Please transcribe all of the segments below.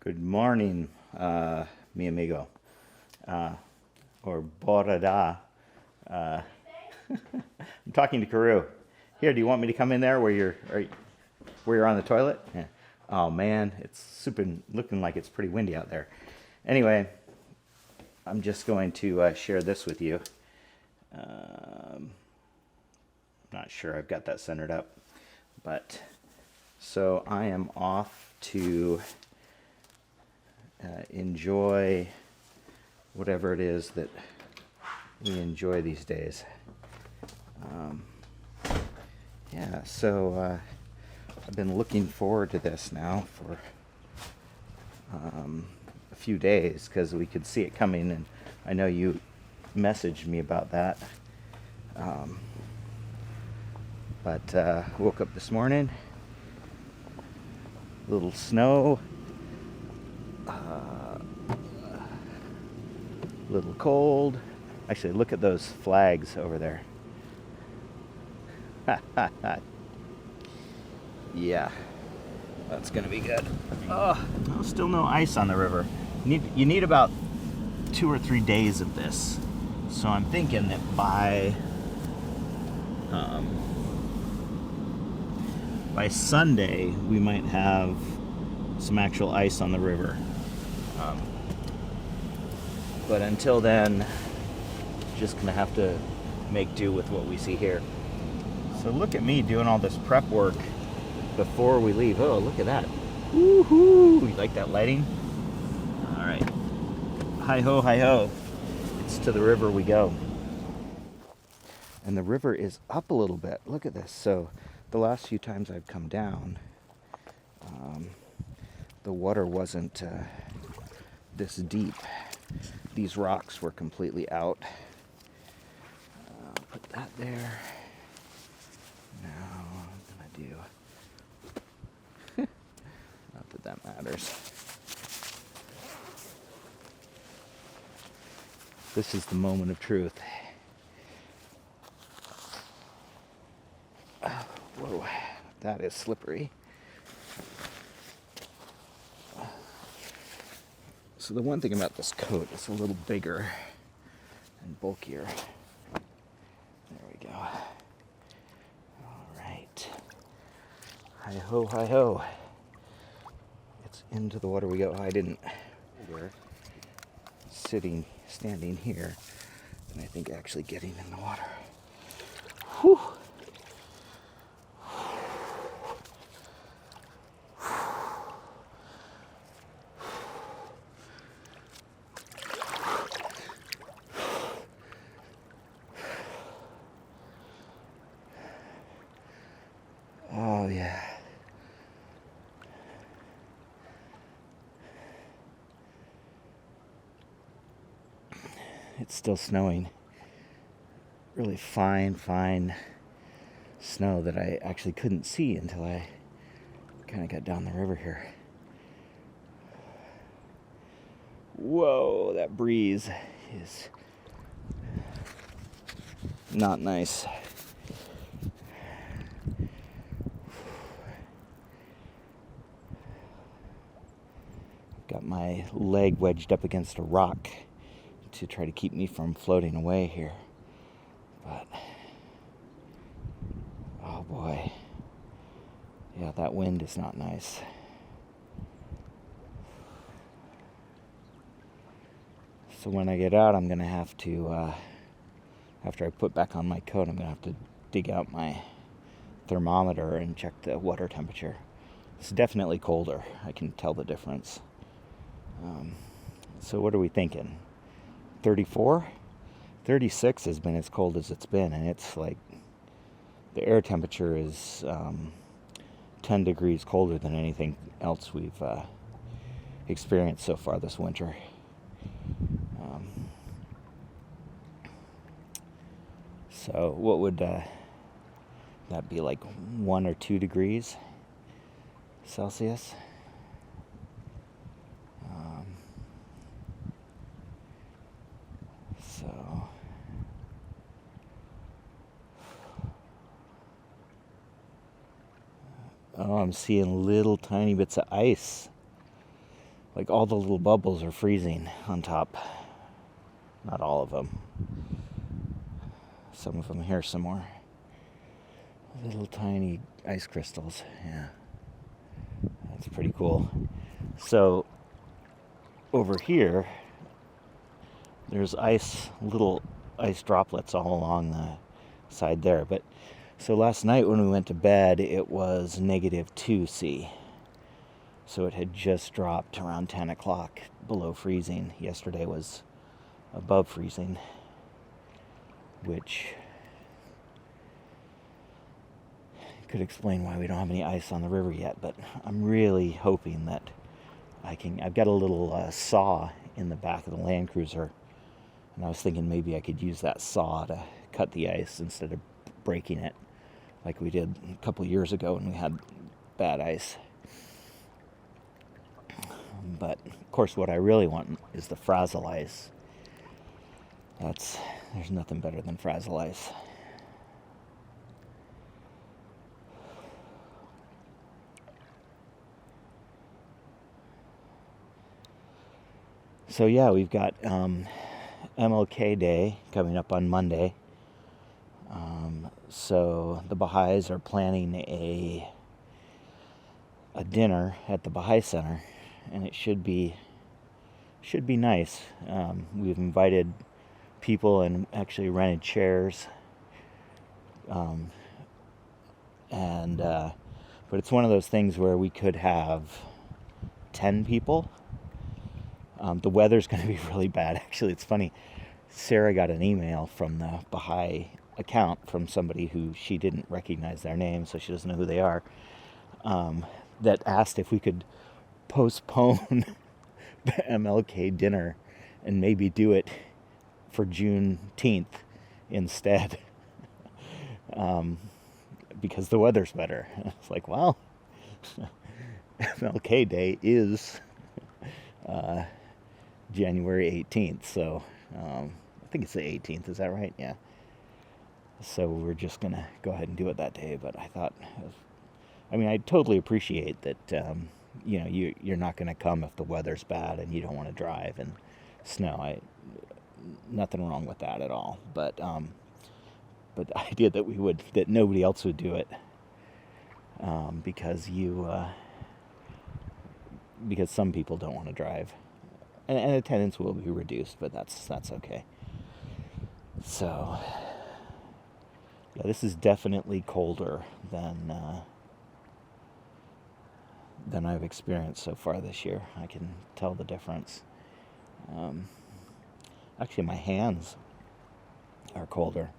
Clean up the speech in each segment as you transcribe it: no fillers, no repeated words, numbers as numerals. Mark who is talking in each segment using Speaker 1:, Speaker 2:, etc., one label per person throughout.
Speaker 1: Good morning, mi amigo, or Borada. Uh, I'm talking to Karu. Here, do you want me to come in there where you're on the toilet? Yeah. Oh man, it's super looking like it's pretty windy out there. Anyway, I'm just going to share this with you. I'm not sure I've got that centered up, but so I am off to enjoy whatever it is that we enjoy these days. Yeah, so I've been looking forward to this now for a few days because we could see it coming, and I know you messaged me about that. But woke up this morning, little snow, little cold. Actually, look at those flags over there. Yeah, that's gonna be good. Oh, no, still no ice on the river. You need about 2 or 3 days of this. So I'm thinking that by Sunday we might have some actual ice on the river. But until then, just gonna have to make do with what we see here. So look at me doing all this prep work before we leave. Oh, look at that. Woohoo! You like that lighting? All right. Hi ho, hi ho. It's to the river we go. And the river is up a little bit. Look at this. So the last few times I've come down, the water wasn't this deep. These rocks were completely out. Put that there. Now I'm gonna do, not that that matters. This is the moment of truth. Whoa, that is slippery. So the one thing about this coat, it's a little bigger and bulkier. There we go. All right. Hi ho, hi ho. It's into the water we go. I didn't. We're standing here, and I think actually getting in the water. Whew. Oh, yeah. It's still snowing. Really fine snow that I actually couldn't see until I kind of got down the river here. Whoa, that breeze is not nice. Got my leg wedged up against a rock to try to keep me from floating away here. But, oh boy. Yeah, that wind is not nice. So when I get out, I'm going to have to, after I put back on my coat, I'm going to have to dig out my thermometer and check the water temperature. It's definitely colder. I can tell the difference. So what are we thinking? 34? 36 has been as cold as it's been, and it's like the air temperature is 10 degrees colder than anything else we've experienced so far this winter. So what would that be, like 1 or 2 degrees Celsius? So oh, I'm seeing little tiny bits of ice Like all the little bubbles are freezing on top. Not all of them. Some of them here, some more. Little tiny ice crystals. Yeah. That's pretty cool. So over here, there's little ice droplets all along the side there. But so last night when we went to bed, it was -2°C. So it had just dropped around 10 o'clock below freezing. Yesterday was above freezing, which could explain why we don't have any ice on the river yet. But I'm really hoping that I've got a little saw in the back of the Land Cruiser, and I was thinking maybe I could use that saw to cut the ice instead of breaking it like we did a couple years ago when we had bad ice. But of course what I really want is the Frazzle ice. There's nothing better than Frazzle ice. So yeah, we've got MLK Day coming up on Monday. So the Baha'is are planning a dinner at the Baha'i Center, and it should be nice. We've invited people and actually rented chairs. But it's one of those things where we could have 10 people. The weather's going to be really bad. Actually, it's funny. Sarah got an email from the Baha'i account from somebody who she didn't recognize their name, so she doesn't know who they are, that asked if we could postpone the MLK dinner and maybe do it for Juneteenth instead, because the weather's better. It's like, well, MLK Day is January 18th, so I think it's the 18th, is that right? Yeah. So we're just going to go ahead and do it that day, but I thought, I totally appreciate that, you're not going to come if the weather's bad and you don't want to drive and snow. Nothing wrong with that at all, but the idea that nobody else would do it, because some people don't want to drive. And attendance will be reduced, but that's okay. So, yeah, this is definitely colder than I've experienced so far this year. I can tell the difference. Actually, my hands are colder.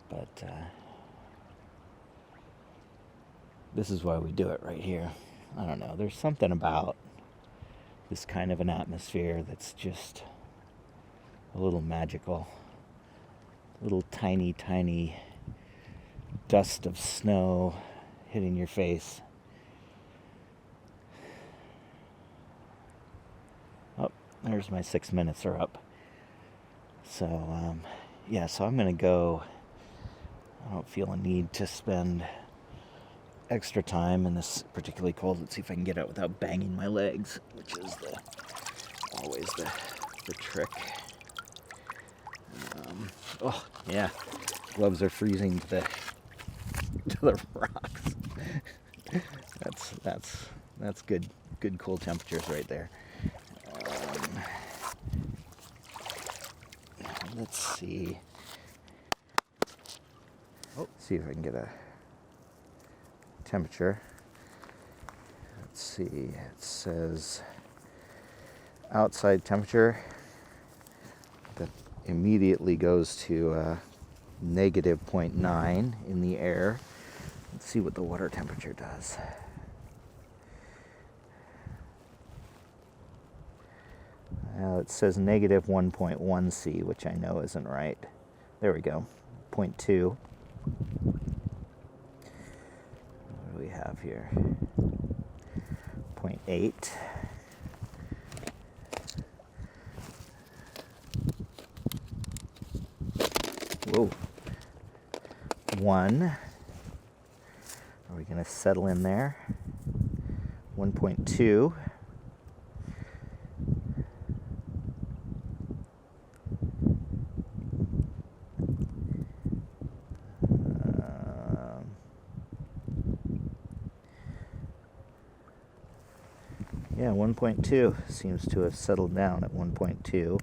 Speaker 1: But this is why we do it right here. I don't know, there's something about this kind of an atmosphere that's just a little magical. Little tiny dust of snow hitting your face. Oh, there's my 6 minutes are up. So, so I'm going to go. I don't feel a need to spend extra time in this particularly cold. Let's see if I can get out without banging my legs, which is always the trick. Oh yeah, gloves are freezing to the rocks. That's good cool temperatures right there. Let's see. See if I can get a temperature. Let's see. It says outside temperature that immediately goes to -0.9 in the air. Let's see what the water temperature does. It says -1.1 C, which I know isn't right. There we go. 0.2. What do we have here? 0.8. Whoa. 1. Are we going to settle in there? 1.2. Yeah, 1.2 seems to have settled down at 1.2,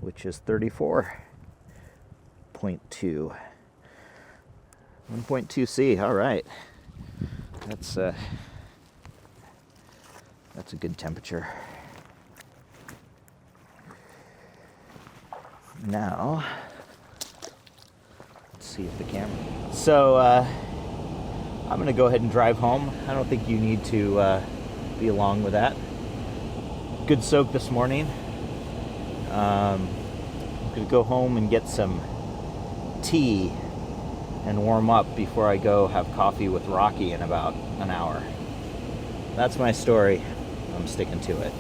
Speaker 1: which is 34.2. 1.2C, all right. That's a good temperature. Now, let's see if the camera. So I'm going to go ahead and drive home. I don't think you need to be along with that. Good soak this morning. I'm going to go home and get some tea and warm up before I go have coffee with Rocky in about an hour. That's my story. I'm sticking to it.